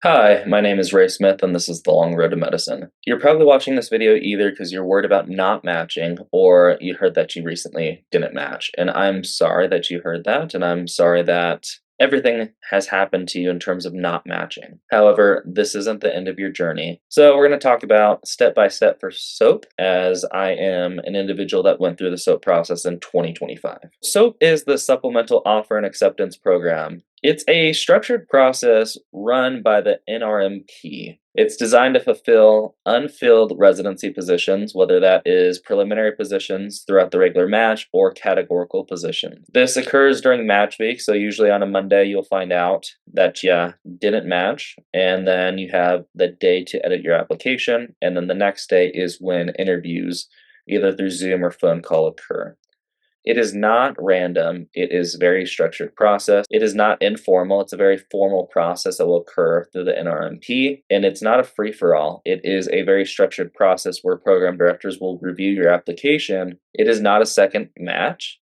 Hi, my name is Ray Smith, and this is The Long Road to Medicine. You're probably watching this video either because you're worried about not matching, or you heard that you recently didn't match. And I'm sorry that you heard that, and I'm sorry that everything has happened to you in terms of not matching. However, this isn't the end of your journey. So we're going to talk about step by step for SOAP, as I am an individual that went through the SOAP process in 2025. SOAP is the Supplemental Offer and Acceptance Program. It's a structured process run by the NRMP. It's designed to fulfill unfilled residency positions, whether that is preliminary positions throughout the regular match or categorical positions. This occurs during match week, so usually on a Monday you'll find out that you didn't match, and then you have the day to edit your application, and then the next day is when interviews, either through Zoom or phone call, occur. It is not random. It is a very structured process. It is not informal. It's a very formal process that will occur through the NRMP, and it's not a free-for-all. It is a very structured process where program directors will review your application. It is not a second match.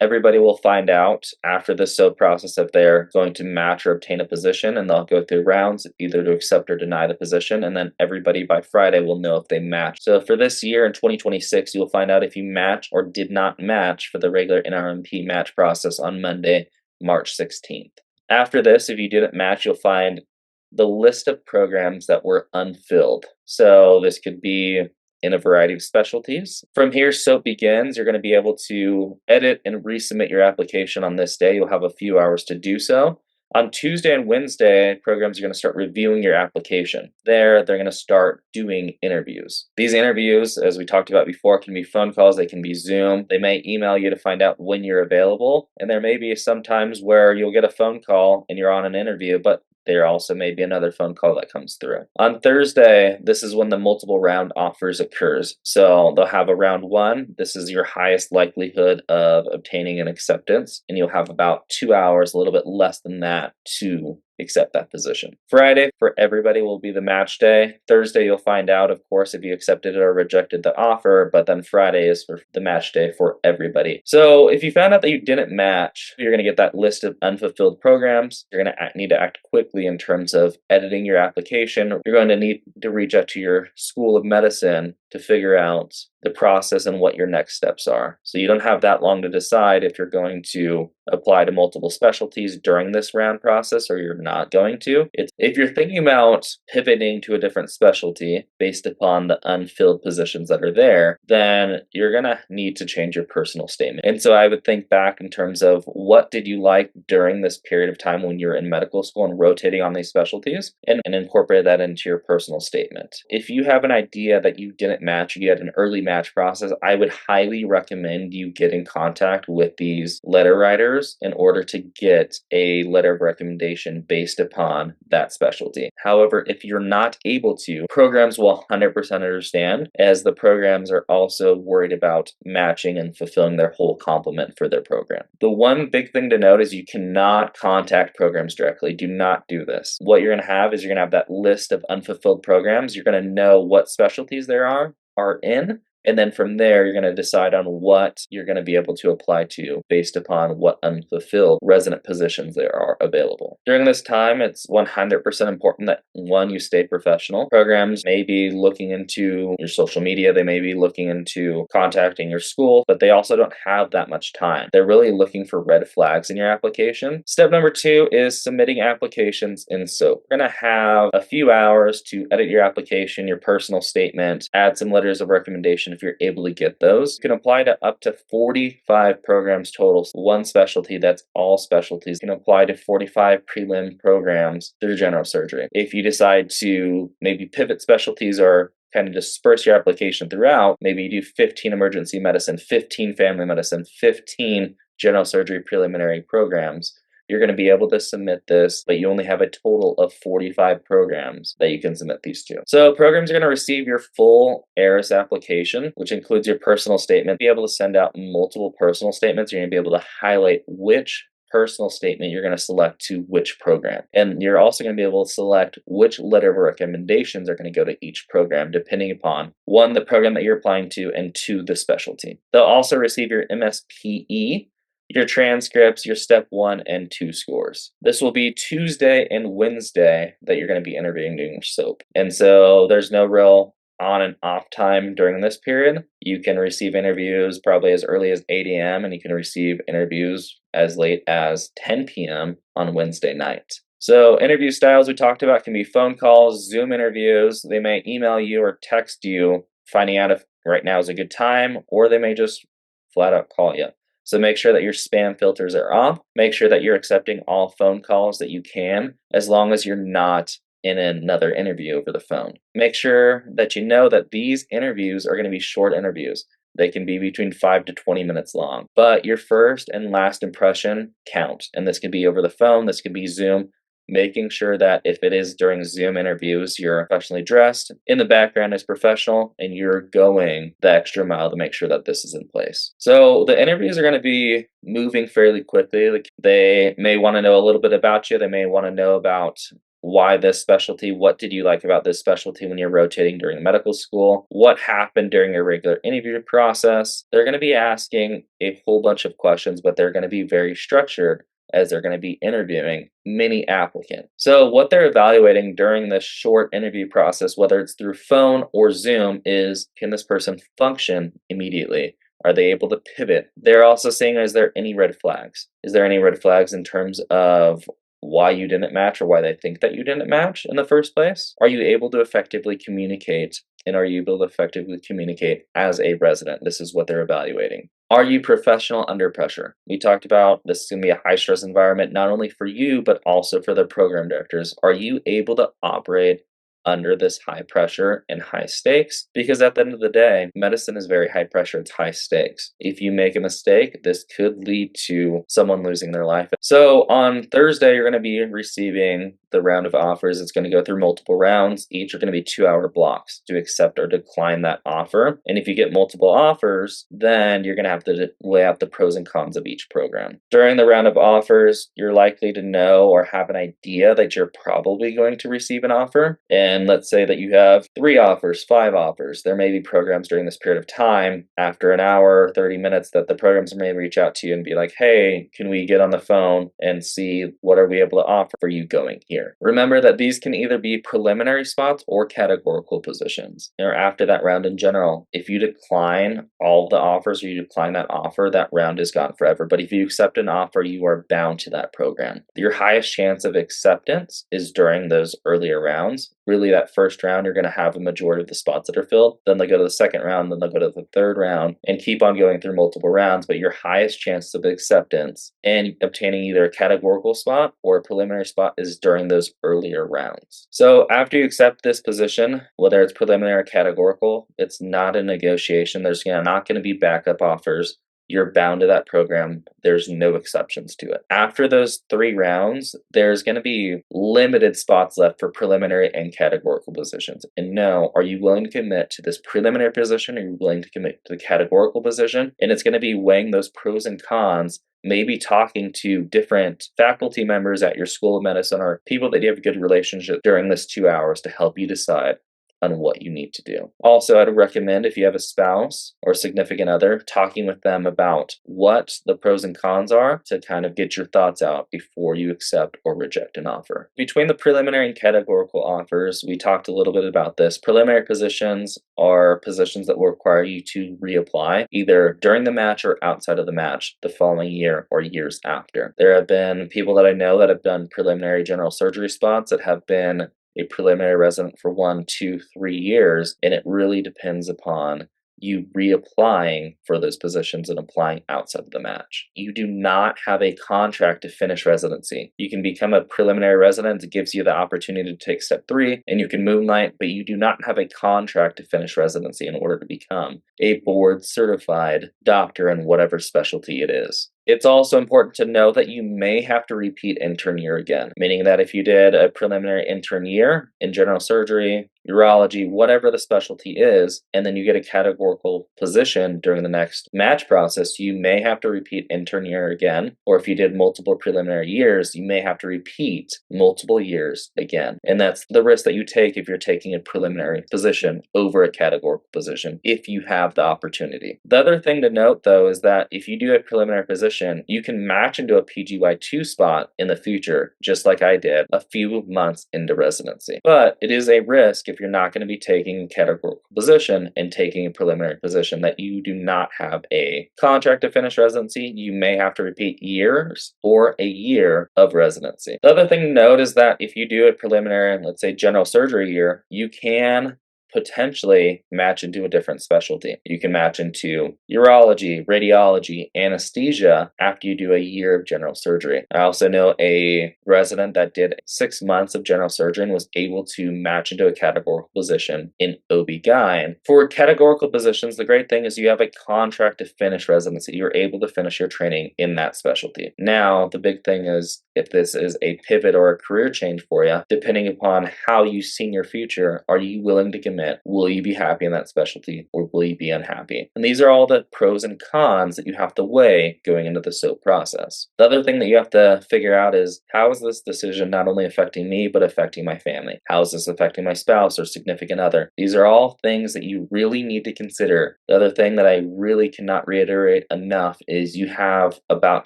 Everybody will find out after the SOAP process if they're going to match or obtain a position, and they'll go through rounds either to accept or deny the position, and then everybody by Friday will know if they match. So for this year in 2026, you'll find out if you match or did not match for the regular NRMP match process on Monday, March 16th. After this, if you didn't match, you'll find the list of programs that were unfilled. So this could be in a variety of specialties. From here, SOAP begins. You're going to be able to edit and resubmit your application on this day. You'll have a few hours to do so. On Tuesday and Wednesday, programs are going to start reviewing your application. They're going to start doing interviews. These interviews, as we talked about before, can be phone calls, they can be Zoom. They may email you to find out when you're available. And there may be some times where you'll get a phone call and you're on an interview, but there also may be another phone call that comes through. On Thursday, this is when the multiple round offers occurs. So they'll have a round one. This is your highest likelihood of obtaining an acceptance, and you'll have about 2 hours, a little bit less than that, to accept that position. Friday for everybody will be the match day. Thursday you'll find out, of course, if you accepted it or rejected the offer, but then Friday is for the match day for everybody. So if you found out that you didn't match, you're going to get that list of unfulfilled programs. You're going to need to act quickly in terms of editing your application. You're going to need to reach out to your school of medicine to figure out the process and what your next steps are. So you don't have that long to decide if you're going to apply to multiple specialties during this round process or you're not going to. If you're thinking about pivoting to a different specialty based upon the unfilled positions that are there, then you're going to need to change your personal statement. And so I would think back in terms of what did you like during this period of time when you're in medical school and rotating on these specialties, and incorporate that into your personal statement. If you have an idea that you didn't match, you had an early match process, I would highly recommend you get in contact with these letter writers in order to get a letter of recommendation based upon that specialty. However, if you're not able to, programs will 100% understand, as the programs are also worried about matching and fulfilling their whole complement for their program. The one big thing to note is you cannot contact programs directly. Do not do this. What you're going to have is you're going to have that list of unfulfilled programs. You're going to know what specialties there are in, and then from there, you're going to decide on what you're going to be able to apply to based upon what unfulfilled resident positions there are available. During this time, it's 100% important that, one, you stay professional. Programs may be looking into your social media, they may be looking into contacting your school, but they also don't have that much time. They're really looking for red flags in your application. Step number 2 is submitting applications in SOAP. You're going to have a few hours to edit your application, your personal statement, add some letters of recommendation if you're able to get those. You can apply to up to 45 programs total. One specialty, that's all specialties. You can apply to 45 prelim programs through general surgery. If you decide to maybe pivot specialties or kind of disperse your application throughout, maybe you do 15 emergency medicine, 15 family medicine, 15 general surgery preliminary programs, you're going to be able to submit this, but you only have a total of 45 programs that you can submit these to. So programs are going to receive your full ARIS application, which includes your personal statement. Be able to send out multiple personal statements. You're going to be able to highlight which personal statement you're going to select to which program. And you're also going to be able to select which letter of recommendations are going to go to each program, depending upon, one, the program that you're applying to, and two, the specialty. They'll also receive your MSPE, your transcripts, your step 1 and 2 scores. This will be Tuesday and Wednesday that you're going to be interviewing doing your SOAP. And so there's no real on and off time during this period. You can receive interviews probably as early as 8 a.m. and you can receive interviews as late as 10 p.m. on Wednesday night. So interview styles we talked about can be phone calls, Zoom interviews. They may email you or text you finding out if right now is a good time, or they may just flat out call you. So make sure that your spam filters are off. Make sure that you're accepting all phone calls that you can, as long as you're not in another interview over the phone. Make sure that you know that these interviews are going to be short interviews. They can be between 5 to 20 minutes long, but your first and last impression count. And this can be over the phone, this can be Zoom. Making sure that if it is during Zoom interviews, you're professionally dressed, in the background is professional, and you're going the extra mile to make sure that this is in place. So the interviews are going to be moving fairly quickly. Like, they may want to know a little bit about you. They may want to know about why this specialty, what did you like about this specialty when you're rotating during medical school, what happened during your regular interview process. They're going to be asking a whole bunch of questions, but they're going to be very structured, as they're going to be interviewing many applicants. So what they're evaluating during this short interview process, whether it's through phone or Zoom, is, can this person function immediately? Are they able to pivot? They're also saying, is there any red flags? Is there any red flags in terms of why you didn't match, or why they think that you didn't match in the first place? Are you able to effectively communicate? And are you able to effectively communicate as a resident? This is what they're evaluating. Are you professional under pressure? We talked about this is going to be a high stress environment, not only for you, but also for the program directors. Are you able to operate under this high pressure and high stakes? Because at the end of the day, medicine is very high pressure, it's high stakes. If you make a mistake, this could lead to someone losing their life. So on Thursday, you're going to be receiving the round of offers. It's going to go through multiple rounds. Each are going to be 2-hour blocks to accept or decline that offer. And if you get multiple offers, then you're going to have to weigh out the pros and cons of each program. During the round of offers, you're likely to know or have an idea that you're probably going to receive an offer. And let's say that you have 3 offers, 5 offers. There may be programs during this period of time, after an hour, 30 minutes, that the programs may reach out to you and be like, hey, can we get on the phone and see what are we able to offer for you going here? Remember that these can either be preliminary spots or categorical positions. Or after that round in general, if you decline all the offers or you decline that offer, that round is gone forever. But if you accept an offer, you are bound to that program. Your highest chance of acceptance is during those earlier rounds. Really, that first round, you're going to have a majority of the spots that are filled. Then they'll go to the second round, then they'll go to the third round, and keep on going through multiple rounds. But your highest chance of acceptance and obtaining either a categorical spot or a preliminary spot is during those earlier rounds. So after you accept this position, whether it's preliminary or categorical, it's not a negotiation. There's not going to be backup offers. You're bound to that program. There's no exceptions to it. After those 3 rounds, there's going to be limited spots left for preliminary and categorical positions. And no, are you willing to commit to this preliminary position? Are you willing to commit to the categorical position? And it's going to be weighing those pros and cons, maybe talking to different faculty members at your School of Medicine or people that you have a good relationship during this 2 hours to help you decide on what you need to do. Also, I'd recommend, if you have a spouse or significant other, talking with them about what the pros and cons are to kind of get your thoughts out before you accept or reject an offer. Between the preliminary and categorical offers, we talked a little bit about this. Preliminary positions are positions that will require you to reapply either during the match or outside of the match the following year or years after. There have been people that I know that have done preliminary general surgery spots that have been a preliminary resident for 1, 2, 3 years, and it really depends upon you reapplying for those positions and applying outside of the match. You do not have a contract to finish residency. You can become a preliminary resident. It gives you the opportunity to take step 3 and you can moonlight, but you do not have a contract to finish residency in order to become a board certified doctor in whatever specialty it is. It's also important to know that you may have to repeat intern year again, meaning that if you did a preliminary intern year in general surgery, urology, whatever the specialty is, and then you get a categorical position during the next match process, you may have to repeat intern year again, or if you did multiple preliminary years, you may have to repeat multiple years again. And that's the risk that you take if you're taking a preliminary position over a categorical position, if you have the opportunity. The other thing to note, though, is that if you do a preliminary position, you can match into a PGY2 spot in the future, just like I did a few months into residency. But it is a risk if you're not going to be taking a categorical position and taking a preliminary position that you do not have a contract to finish residency. You may have to repeat years or a year of residency. The other thing to note is that if you do a preliminary, let's say general surgery year, you can potentially match into a different specialty. You can match into urology, radiology, anesthesia after you do a year of general surgery. I also know a resident that did 6 months of general surgery and was able to match into a categorical position in OB-GYN. For categorical positions, the great thing is you have a contract to finish residency. You're able to finish your training in that specialty. Now, the big thing is if this is a pivot or a career change for you, depending upon how you see your future, are you willing to commit? Will you be happy in that specialty or will you be unhappy? And these are all the pros and cons that you have to weigh going into the SOAP process. The other thing that you have to figure out is, how is this decision not only affecting me, but affecting my family? How is this affecting my spouse or significant other? These are all things that you really need to consider. The other thing that I really cannot reiterate enough is you have about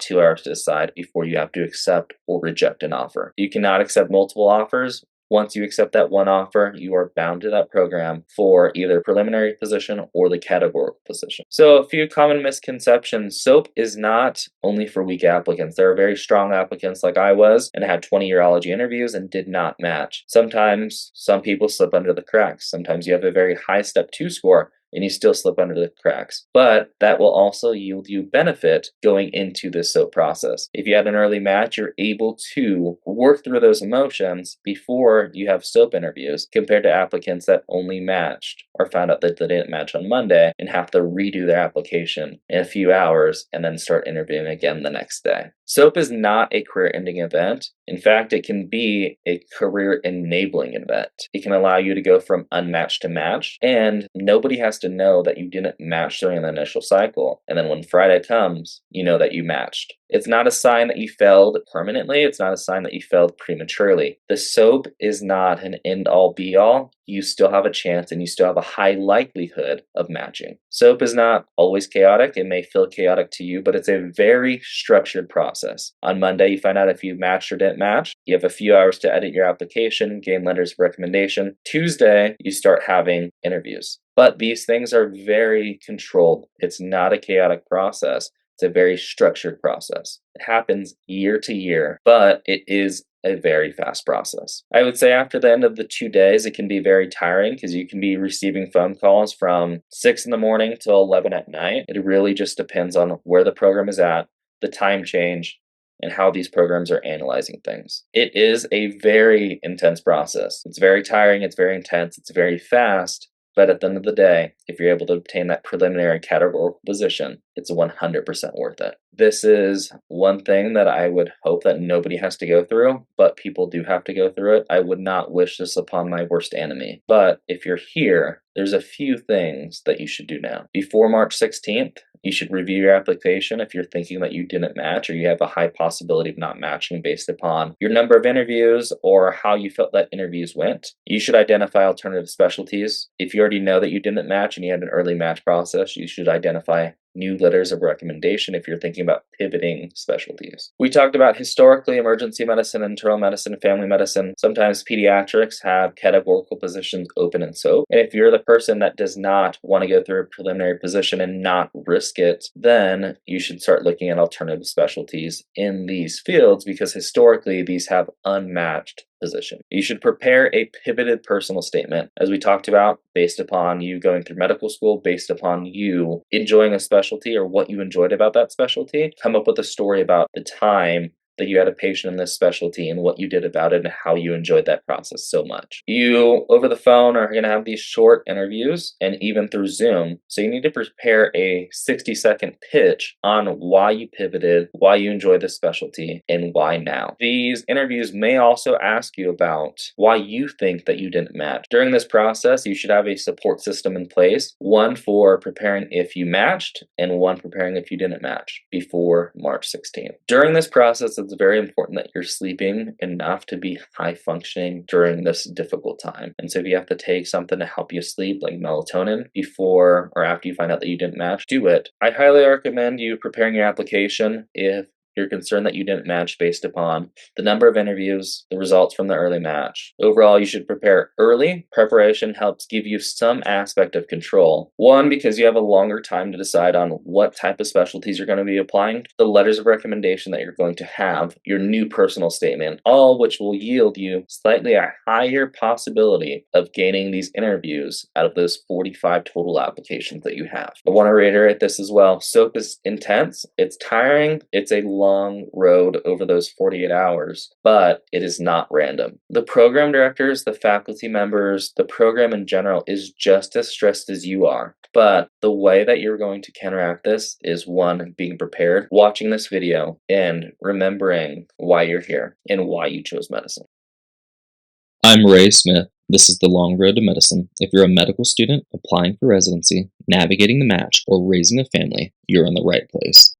2 hours to decide before you have to accept or reject an offer. You cannot accept multiple offers. Once you accept that one offer, you are bound to that program for either preliminary position or the categorical position. So a few common misconceptions. SOAP is not only for weak applicants. There are very strong applicants like I was and had 20 urology interviews and did not match. Sometimes some people slip under the cracks. Sometimes you have a very high step 2 score and you still slip under the cracks. But that will also yield you benefit going into this SOAP process. If you had an early match, you're able to work through those emotions before you have SOAP interviews, compared to applicants that only matched or found out that they didn't match on Monday and have to redo their application in a few hours and then start interviewing again the next day. SOAP is not a career-ending event. In fact, it can be a career-enabling event. It can allow you to go from unmatched to matched, and nobody has to know that you didn't match during the initial cycle. And then when Friday comes, you know that you matched. It's not a sign that you failed permanently. It's not a sign that you failed prematurely. The SOAP is not an end-all be-all. You still have a chance and you still have a high likelihood of matching. SOAP is not always chaotic. It may feel chaotic to you, but it's a very structured process. On Monday, you find out if you matched or didn't match. You have a few hours to edit your application, gain letters of recommendation. Tuesday, you start having interviews. But these things are very controlled. It's not a chaotic process. It's a very structured process. It happens year to year, but it is a very fast process. I would say after the end of the 2 days, it can be very tiring because you can be receiving phone calls from 6 in the morning till 11 at night. It really just depends on where the program is at, the time change, and how these programs are analyzing things. It is a very intense process. It's very tiring, it's very intense, it's very fast. But at the end of the day, if you're able to obtain that preliminary categorical position, it's 100% worth it. This is one thing that I would hope that nobody has to go through, but people do have to go through it. I would not wish this upon my worst enemy. But if you're here, there's a few things that you should do now. Before March 16th, you should review your application if you're thinking that you didn't match or you have a high possibility of not matching based upon your number of interviews or how you felt that interviews went. You should identify alternative specialties. If you already know that you didn't match and you had an early match process, you should identify new letters of recommendation if you're thinking about pivoting specialties. We talked about historically emergency medicine, internal medicine, family medicine. Sometimes pediatrics have categorical positions open in SOAP. And if you're the person that does not want to go through a preliminary position and not risk it, then you should start looking at alternative specialties in these fields because historically these have unmatched position. You should prepare a pivoted personal statement, as we talked about, based upon you going through medical school, based upon you enjoying a specialty or what you enjoyed about that specialty. Come up with a story about the time that you had a patient in this specialty and what you did about it and how you enjoyed that process so much. You, over the phone, are going to have these short interviews and even through Zoom. So you need to prepare a 60-second pitch on why you pivoted, why you enjoy this specialty, and why now. These interviews may also ask you about why you think that you didn't match. During this process, you should have a support system in place, one for preparing if you matched and one preparing if you didn't match before March 16th. During this process, it's very important that you're sleeping enough to be high functioning during this difficult time. And so if you have to take something to help you sleep, like melatonin, before or after you find out that you didn't match, do it. I highly recommend you preparing your application if you're concerned that you didn't match based upon the number of interviews, the results from the early match. Overall, you should prepare early. Preparation helps give you some aspect of control. One, because you have a longer time to decide on what type of specialties you're going to be applying, the letters of recommendation that you're going to have, your new personal statement, all which will yield you slightly a higher possibility of gaining these interviews out of those 45 total applications that you have. I want to reiterate this as well. SOAP is intense, it's tiring, it's a long road over those 48 hours, but it is not random. The program directors, the faculty members, the program in general is just as stressed as you are. But the way that you're going to counteract this is one, being prepared, watching this video, and remembering why you're here and why you chose medicine. I'm Ray Smith. This is The Long Road to Medicine. If you're a medical student applying for residency, navigating the match, or raising a family, you're in the right place.